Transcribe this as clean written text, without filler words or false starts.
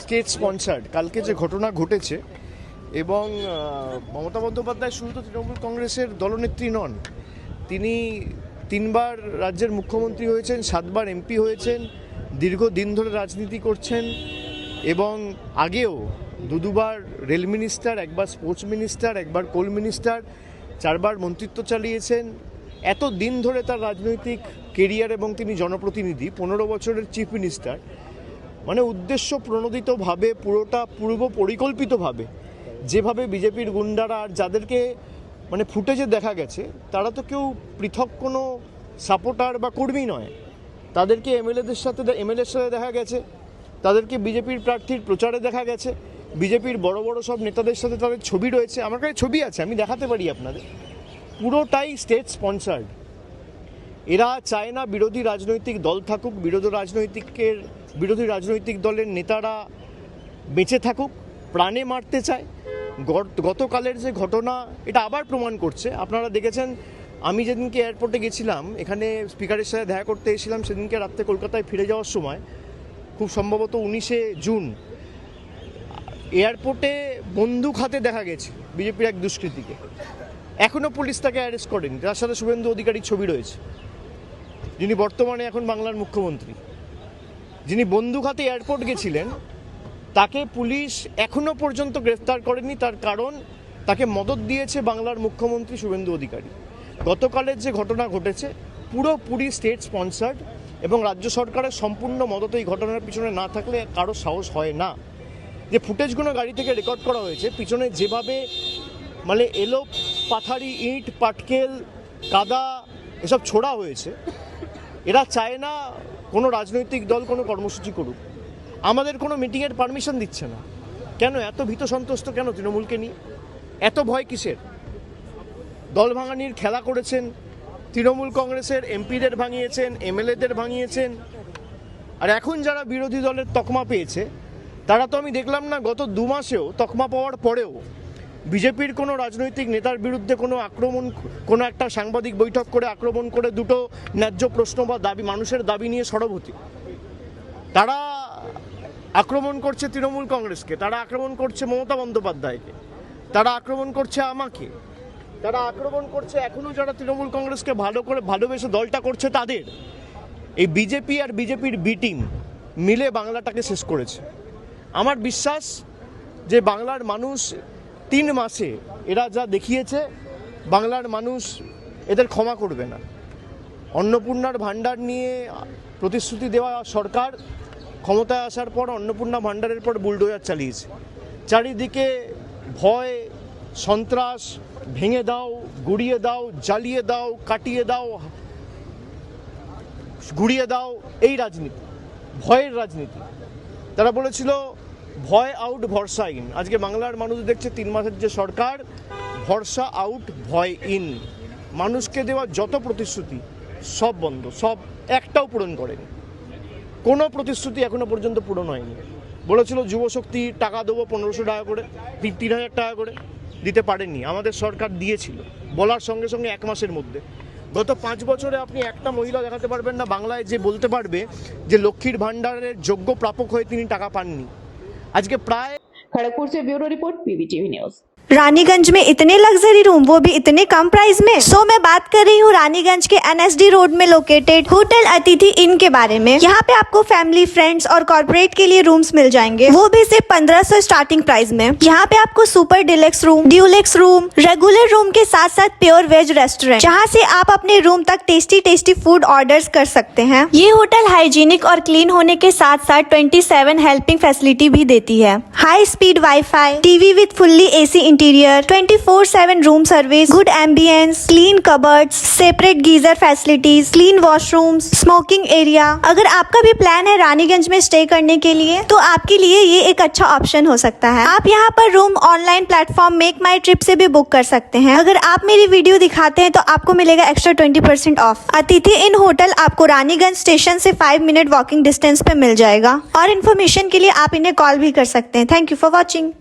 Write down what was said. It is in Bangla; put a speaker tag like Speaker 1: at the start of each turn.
Speaker 1: স্টেট স্পন্সার্ড কালকে যে ঘটনা ঘটেছে এবং মমতা বন্দ্যোপাধ্যায় শুধু তো তৃণমূল কংগ্রেসের দলনেত্রী নন, তিনি 3বার রাজ্যের মুখ্যমন্ত্রী হয়েছেন, 7বার এমপি হয়েছেন, দীর্ঘদিন ধরে রাজনীতি করছেন এবং আগেও দুবার রেল মিনিস্টার, একবার স্পোর্টস মিনিস্টার, একবার কোল মিনিস্টার, 4বার মন্ত্রিত্ব চালিয়েছেন। এত দিন ধরে তার রাজনৈতিক কেরিয়ার এবং তিনি জনপ্রতিনিধি, 15 বছরের চিফ মিনিস্টার, মানে উদ্দেশ্য প্রণোদিতভাবে পুরোটা পূর্ব পরিকল্পিতভাবে যেভাবে বিজেপির গুন্ডারা আর যাদেরকে মানে ফুটেজে দেখা গেছে তারা তো কেউ পৃথক কোনো সাপোর্টার বা কর্মী নয়, তাদেরকে এমএলএর সাথে দেখা গেছে, তাদেরকে বিজেপির প্রার্থীর প্রচারে দেখা গেছে, বিজেপির বড় বড় সব নেতাদের সাথে তাদের ছবি রয়েছে, আমার কাছে ছবি আছে, আমি দেখাতে পারি আপনাদের। পুরোটাই স্টেট স্পন্সার্ড। এরা চায় না বিরোধী রাজনৈতিক দল থাকুক, বিরোধী রাজনৈতিক দলের নেতারা বেঁচে থাকুক, প্রাণে মারতে চায়। গতকালের যে ঘটনা এটা আবার প্রমাণ করছে। আপনারা দেখেছেন, আমি যেদিনকে এয়ারপোর্টে গেছিলাম, এখানে স্পিকারের সাথে দেখা করতে এসেছিলাম, সেদিনকে রাত্রে কলকাতায় ফিরে যাওয়ার সময়, খুব সম্ভবত 19শে জুন, এয়ারপোর্টে বন্দুক হাতে দেখা গেছে বিজেপির এক দুষ্কৃতীকে। এখনও পুলিশ তাকে অ্যারেস্ট করেনি। তার সাথে শুভেন্দু অধিকারীর ছবি রয়েছে, যিনি বর্তমানে এখন বাংলার মুখ্যমন্ত্রী। যিনি বন্দুক হাতে এয়ারপোর্ট গেছিলেন তাকে পুলিশ এখনও পর্যন্ত গ্রেফতার করেনি, তার কারণ তাকে মদত দিয়েছে বাংলার মুখ্যমন্ত্রী শুভেন্দু অধিকারী। গতকালের যে ঘটনা ঘটেছে পুরোপুরি স্টেট স্পন্সার্ড এবং রাজ্য সরকারের সম্পূর্ণ মদত এই ঘটনার পিছনে না থাকলে কারো সাহস হয় না। যে ফুটেজগুলো গাড়ি থেকে রেকর্ড করা হয়েছে, পিছনে যেভাবে মানে এলো পাথারি, ইট, পাটকেল, কাদা এসব ছোড়া হয়েছে, এরা চায় না কোনো রাজনৈতিক দল কোনো কর্মসূচি করুক। আমাদের কোনো মিটিংয়ের পারমিশন দিচ্ছে না কেন? এত ভীত সন্ত্রস্ত কেন তৃণমূলকে নিয়ে? এত ভয় কিসের? দল ভাঙানির খেলা করেছেন, তৃণমূল কংগ্রেসের এমপিদের ভাঙিয়েছেন, এমএলএদের ভাঙিয়েছেন, আর এখন যারা বিরোধী দলের তকমা পেয়েছে তারা তো আমি দেখলাম না গত 2 মাসেও তকমা পাওয়ার পরেও বিজেপির কোনো রাজনৈতিক নেতার বিরুদ্ধে কোনো আক্রমণ, কোনো একটা সাংবাদিক বৈঠক করে আক্রমণ করে দুটো ন্যায্য প্রশ্ন বা দাবি, মানুষের দাবি নিয়ে সরবতি। তারা আক্রমণ করছে তৃণমূল কংগ্রেসকে, তারা আক্রমণ করছে মমতা বন্দ্যোপাধ্যায়কে, তারা আক্রমণ করছে আমাকে, তারা আক্রমণ করছে এখনও যারা তৃণমূল কংগ্রেসকে ভালোবেসে দলটা করছে তাদের। এই বিজেপি আর বিজেপির বি টিম মিলে বাংলাটাকে শেষ করেছে। আমার বিশ্বাস যে বাংলার মানুষ 3 মাসে এরা যা দেখিয়েছে, বাংলার মানুষ এদের ক্ষমা করবে না। অন্নপূর্ণার ভাণ্ডার নিয়ে প্রতিশ্রুতি দেওয়া সরকার ক্ষমতায় আসার পর অন্নপূর্ণা ভাণ্ডারের পর বুলডোজার চালিয়েছে। চারিদিকে ভয়, সন্ত্রাস, ভেঙে দাও, গুড়িয়ে দাও, জ্বালিয়ে দাও, কাটিয়ে দাও, গুড়িয়ে দাও, এই রাজনীতি, ভয়ের রাজনীতি। তারা বলেছিল ভয় আউট ভরসা ইন। আজকে বাংলার মানুষ দেখছে 3 মাসের যে সরকার, ভরসা আউট ভয় ইন। মানুষকে দেওয়া যত প্রতিশ্রুতি সব বন্ধ, সব একটাও পূরণ করেনি। কোনো প্রতিশ্রুতি এখনো পর্যন্ত পূরণ হয়নি। বলেছিল যুবশক্তি টাকা দেবো 1500 টাকা করে, 3000 টাকা করে, দিতে পারেননি। আমাদের সরকার দিয়েছিল বলার সঙ্গে সঙ্গে 1 মাসের মধ্যে। গত 5 বছরে আপনি একটা মহিলা দেখাতে পারবেন না বাংলায় যে বলতে পারবে যে লক্ষ্মীর ভাণ্ডারের যোগ্য প্রাপক হয়ে তিনি টাকা পাননি। আজকে প্রায়
Speaker 2: खड़गपुर से bureau report PVTV news.
Speaker 3: Raniganj में इतने लग्जरी रूम, वो भी इतने कम प्राइस में। मैं बात कर रही हूँ रानीगंज के एनएसडी रोड में लोकेटेड होटल अतिथि इन के बारे में। यहाँ पे आपको फैमिली, फ्रेंड्स और कॉर्पोरेट के लिए रूम्स मिल जाएंगे, वो भी सिर्फ 1500 स्टार्टिंग प्राइस में। यहाँ पे आपको super deluxe room, Dulux room, regular room के साथ साथ प्योर वेज रेस्टोरेंट, जहाँ से आप अपने रूम तक टेस्टी फूड ऑर्डर्स कर सकते हैं। ये होटल हाइजीनिक और क्लीन होने के साथ साथ 27 हेल्पिंग फैसिलिटी भी देती है। High speed wifi, TV with fully AC interior, 24/7 room service, good ambience, clean cupboards, separate geyser facilities, clean washrooms, smoking area. अगर आपका भी प्लान है रानीगंज में स्टे करने के लिए तो आपके लिए ये एक अच्छा ऑप्शन हो सकता है। आप यहाँ पर रूम ऑनलाइन प्लेटफॉर्म मेक माई ट्रिप से भी बुक कर सकते हैं। अगर आप मेरी वीडियो दिखाते हैं तो आपको मिलेगा एक्स्ट्रा 20% ऑफ। अतिथि इन होटल आपको रानीगंज स्टेशन से 5 मिनट वॉकिंग डिस्टेंस पे मिल जाएगा। और इन्फॉर्मेशन के लिए आप इन्हें कॉल भी कर सकते हैं। Thank you for watching.